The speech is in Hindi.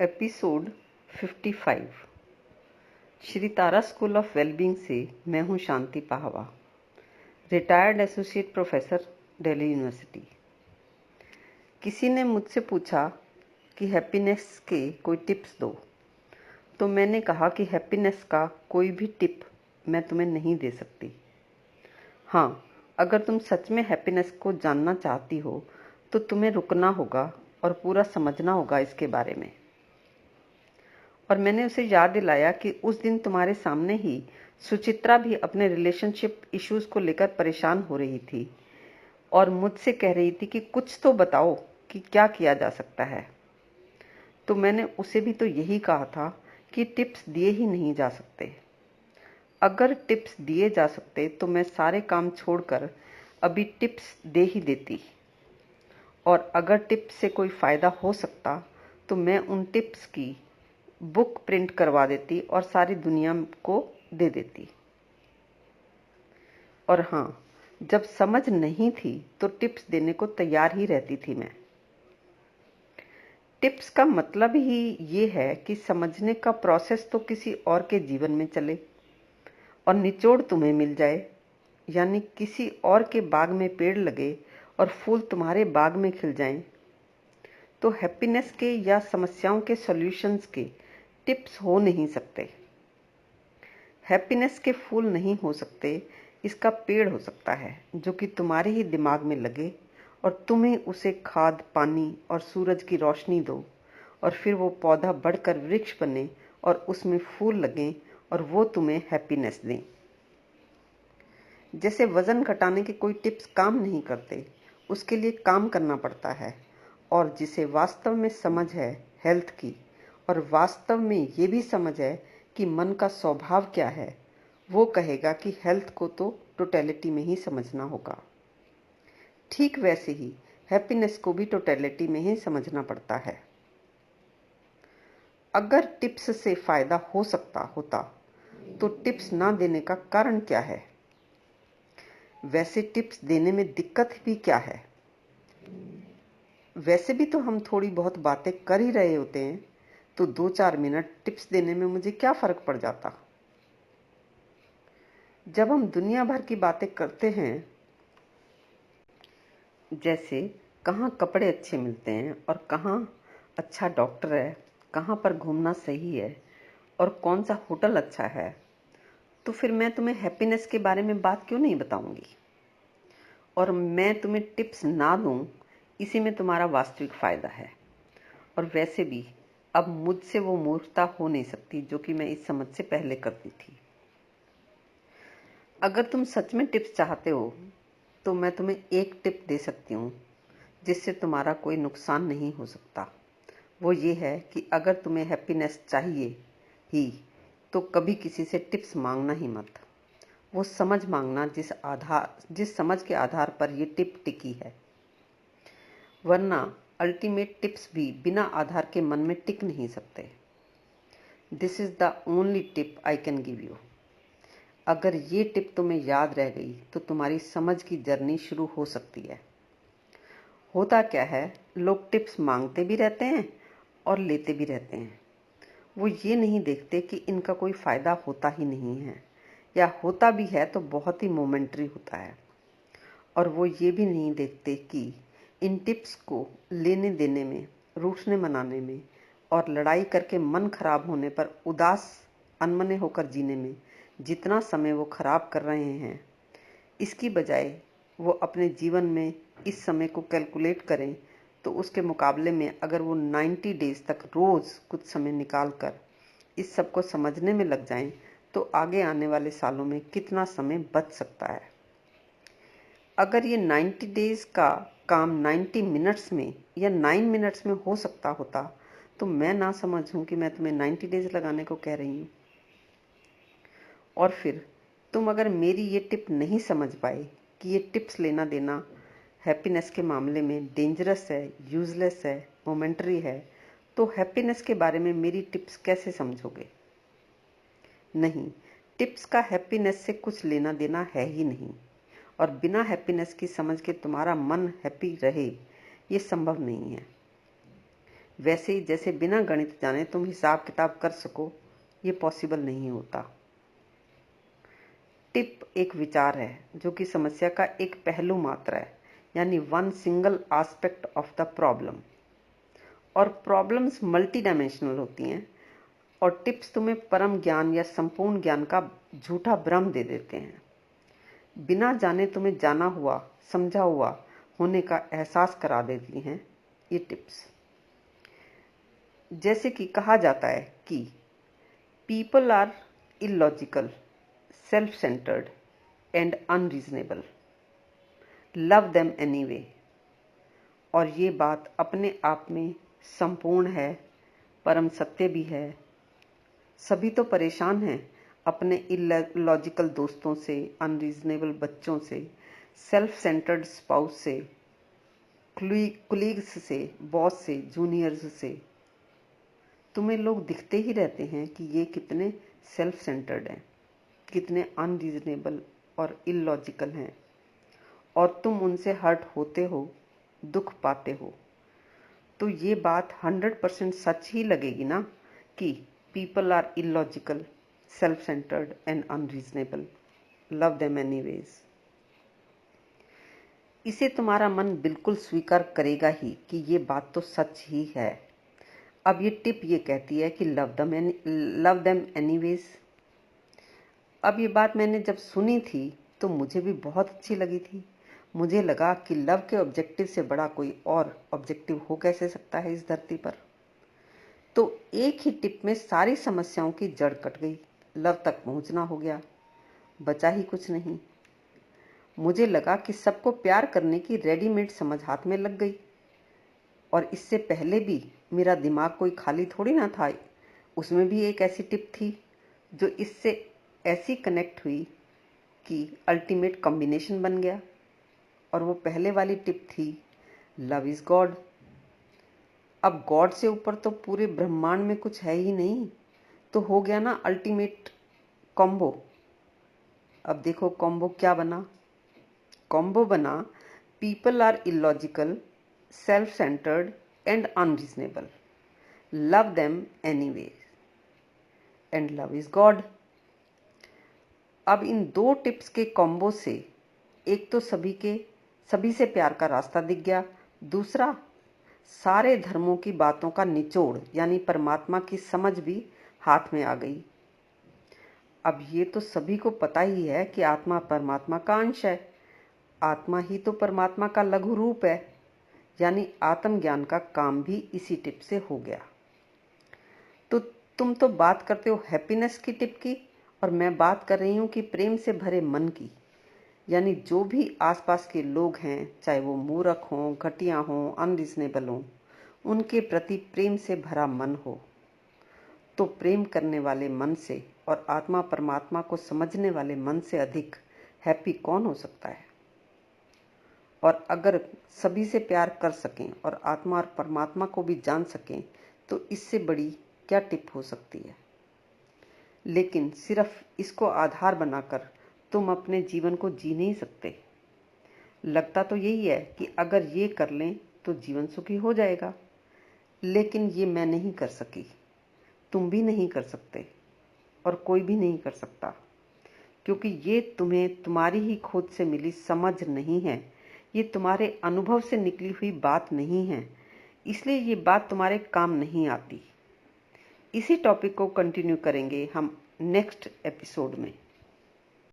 Episode 55। Shri Tara School of Wellbeing से मैं हूं Shanti Pahwa, retired associate professor, Delhi University. किसी ने मुझसे पूछा कि हैप्पीनेस के कोई टिप्स दो, तो मैंने कहा कि हैप्पीनेस का कोई भी टिप मैं तुम्हें नहीं दे सकती। हाँ, अगर तुम सच में हैप्पीनेस को जानना चाहती हो तो तुम्हें रुकना होगा और पूरा समझना होगा इसके बारे में। और मैंने उसे याद दिलाया कि उस दिन तुम्हारे सामने ही सुचित्रा भी अपने रिलेशनशिप इश्यूज को लेकर परेशान हो रही थी और मुझसे कह रही थी कि कुछ तो बताओ कि क्या किया जा सकता है। तो मैंने उसे भी तो यही कहा था कि टिप्स दिए ही नहीं जा सकते। अगर टिप्स दिए जा सकते तो मैं सारे काम छोड़कर अभी टिप्स दे ही देती, और अगर टिप्स से कोई फ़ायदा हो सकता तो मैं उन टिप्स की बुक प्रिंट करवा देती और सारी दुनिया को दे देती। और हाँ, जब समझ नहीं थी तो टिप्स देने को तैयार ही रहती थी मैं। टिप्स का मतलब ही ये है कि समझने का प्रोसेस तो किसी और के जीवन में चले और निचोड़ तुम्हें मिल जाए, यानी किसी और के बाग में पेड़ लगे और फूल तुम्हारे बाग में खिल जाएं। तो हैप्पीनेस के या समस्याओं के सॉल्यूशंस के टिप्स हो नहीं सकते। हैप्पीनेस के फूल नहीं हो सकते, इसका पेड़ हो सकता है जो कि तुम्हारे ही दिमाग में लगे और तुम्हें उसे खाद, पानी और सूरज की रोशनी दो, और फिर वो पौधा बढ़कर वृक्ष बने और उसमें फूल लगें और वो तुम्हें हैप्पीनेस दें। जैसे वजन घटाने के कोई टिप्स काम नहीं करते, उसके लिए काम करना पड़ता है। और जिसे वास्तव में समझ है हेल्थ की, और वास्तव में ये भी समझ है कि मन का स्वभाव क्या है, वो कहेगा कि हेल्थ को तो टोटलिटी में ही समझना होगा। ठीक वैसे ही हैप्पीनेस को भी टोटलिटी में ही समझना पड़ता है। अगर टिप्स से फायदा हो सकता होता तो टिप्स ना देने का कारण क्या है? वैसे टिप्स देने में दिक्कत भी क्या है? वैसे भी तो हम थोड़ी बहुत बातें कर ही रहे होते हैं, तो 2-4 मिनट टिप्स देने में मुझे क्या फर्क पड़ जाता। जब हम दुनिया भर की बातें करते हैं, जैसे कहाँ कपड़े अच्छे मिलते हैं और कहाँ अच्छा डॉक्टर है, कहाँ पर घूमना सही है और कौन सा होटल अच्छा है, तो फिर मैं तुम्हें हैप्पीनेस के बारे में बात क्यों नहीं बताऊंगी? और मैं तुम्हें टिप्स ना दूं, इसी में तुम्हारा वास्तविक फायदा है। और वैसे भी अब मुझसे वो मूर्खता हो नहीं सकती जो कि मैं इस समझ से पहले करती थी। अगर तुम सच में टिप्स चाहते हो तो मैं तुम्हें एक टिप दे सकती हूँ जिससे तुम्हारा कोई नुकसान नहीं हो सकता। वो ये है कि अगर तुम्हें हैप्पीनेस चाहिए ही तो कभी किसी से टिप्स मांगना ही मत। वो समझ मांगना जिस समझ के आधार पर ये टिप टिकी है, वरना अल्टीमेट टिप्स भी बिना आधार के मन में टिक नहीं सकते। This is the only tip I can give you. अगर ये टिप तुम्हें याद रह गई तो तुम्हारी समझ की जर्नी शुरू हो सकती है। होता क्या है, लोग टिप्स मांगते भी रहते हैं और लेते भी रहते हैं। वो ये नहीं देखते कि इनका कोई फायदा होता ही नहीं है, या होता भी है तो बहुत ही मोमेंट्री होता है। और वो ये भी नहीं देखते कि इन टिप्स को लेने देने में, रूठने मनाने में और लड़ाई करके मन खराब होने पर उदास अनमने होकर जीने में जितना समय वो खराब कर रहे हैं, इसकी बजाय वो अपने जीवन में इस समय को कैलकुलेट करें तो उसके मुकाबले में अगर वो 90 डेज तक रोज़ कुछ समय निकाल कर इस सब को समझने में लग जाएं तो आगे आने वाले सालों में कितना समय बच सकता है। अगर ये 90 डेज का काम 90 मिनट्स में या 9 मिनट्स में हो सकता होता तो मैं ना समझूं कि मैं तुम्हें 90 डेज लगाने को कह रही हूँ। और फिर तुम अगर मेरी ये टिप नहीं समझ पाए कि ये टिप्स लेना देना हैप्पीनेस के मामले में डेंजरस है, यूजलेस है, मोमेंटरी है, तो हैप्पीनेस के बारे में मेरी टिप्स कैसे समझोगे? नहीं, टिप्स का हैप्पीनेस से कुछ लेना देना है ही नहीं, और बिना हैप्पीनेस की समझ के तुम्हारा मन हैप्पी रहे, ये संभव नहीं है। वैसे ही जैसे बिना गणित जाने तुम हिसाब किताब कर सको, ये पॉसिबल नहीं होता। टिप एक विचार है जो कि समस्या का एक पहलू मात्र है, यानी one single aspect of the problem. और प्रॉब्लम्स मल्टी डायमेंशनल होती हैं और टिप्स तुम्हें परम ज्ञान या संपूर्ण ज्ञान का झूठा भ्रम दे देते हैं। बिना जाने तुम्हें जाना हुआ, समझा हुआ होने का एहसास करा देती हैं ये टिप्स। जैसे कि कहा जाता है कि people are illogical, self centred and unreasonable, love them anyway. और ये बात अपने आप में संपूर्ण है, परम सत्य भी है। सभी तो परेशान हैं अपने इलॉजिकल दोस्तों से, अनरीजनेबल बच्चों से, सेल्फ सेंटर्ड स्पाउस से, कुलीग्स से, बॉस से, जूनियर्स से। तुम्हें लोग दिखते ही रहते हैं कि ये कितने सेल्फ सेंटर्ड हैं, कितने अनरीजनेबल और इलॉजिकल हैं, और तुम उनसे हर्ट होते हो, दुख पाते हो। तो ये बात 100% सच ही लगेगी ना कि people are illogical, self centred and unreasonable, love them anyways. इसे तुम्हारा मन बिल्कुल स्वीकार करेगा ही कि ये बात तो सच ही है। अब ये टिप ये कहती है कि लव देम एनीवेज। अब ये बात मैंने जब सुनी थी तो मुझे भी बहुत अच्छी लगी थी। मुझे लगा कि लव के ऑब्जेक्टिव से बड़ा कोई और ऑब्जेक्टिव हो कैसे सकता है इस धरती पर। तो एक ही टिप में सारी समस्याओं की जड़ कट गई, लव तक पहुंचना हो गया, बचा ही कुछ नहीं। मुझे लगा कि सबको प्यार करने की रेडीमेड समझ हाथ में लग गई, और इससे पहले भी मेरा दिमाग कोई खाली थोड़ी ना था। उसमें भी एक ऐसी टिप थी जो इससे ऐसी कनेक्ट हुई कि अल्टीमेट कॉम्बिनेशन बन गया। और वो पहले वाली टिप थी, लव इज गॉड। अब गॉड से ऊपर तो पूरे ब्रह्मांड में कुछ है ही नहीं, तो हो गया ना अल्टीमेट कॉम्बो। अब देखो कॉम्बो क्या बना। कॉम्बो बना, people are illogical, self centred and unreasonable, love them anyway and love is God. अब इन दो टिप्स के कॉम्बो से एक तो सभी से प्यार का रास्ता दिख गया, दूसरा सारे धर्मों की बातों का निचोड़ यानी परमात्मा की समझ भी हाथ में आ गई। अब ये तो सभी को पता ही है कि आत्मा परमात्मा का अंश है, आत्मा ही तो परमात्मा का लघु रूप है, यानी आत्मज्ञान का काम भी इसी टिप से हो गया। तो तुम तो बात करते हो हैप्पीनेस की टिप की, और मैं बात कर रही हूँ कि प्रेम से भरे मन की। यानी जो भी आसपास के लोग हैं, चाहे वो मूर्ख हों, घटिया हों, अनरीजनेबल हों, उनके प्रति प्रेम से भरा मन हो। तो प्रेम करने वाले मन से और आत्मा परमात्मा को समझने वाले मन से अधिक हैप्पी कौन हो सकता है। और अगर सभी से प्यार कर सकें और आत्मा और परमात्मा को भी जान सकें, तो इससे बड़ी क्या टिप हो सकती है। लेकिन सिर्फ इसको आधार बनाकर तुम अपने जीवन को जी नहीं सकते। लगता तो यही है कि अगर ये कर लें तो जीवन सुखी हो जाएगा, लेकिन ये मैं नहीं कर सकी, तुम भी नहीं कर सकते, और कोई भी नहीं कर सकता, क्योंकि ये तुम्हें तुम्हारी ही खोज से मिली समझ नहीं है, ये तुम्हारे अनुभव से निकली हुई बात नहीं है, इसलिए ये बात तुम्हारे काम नहीं आती। इसी टॉपिक को कंटिन्यू करेंगे हम नेक्स्ट एपिसोड में।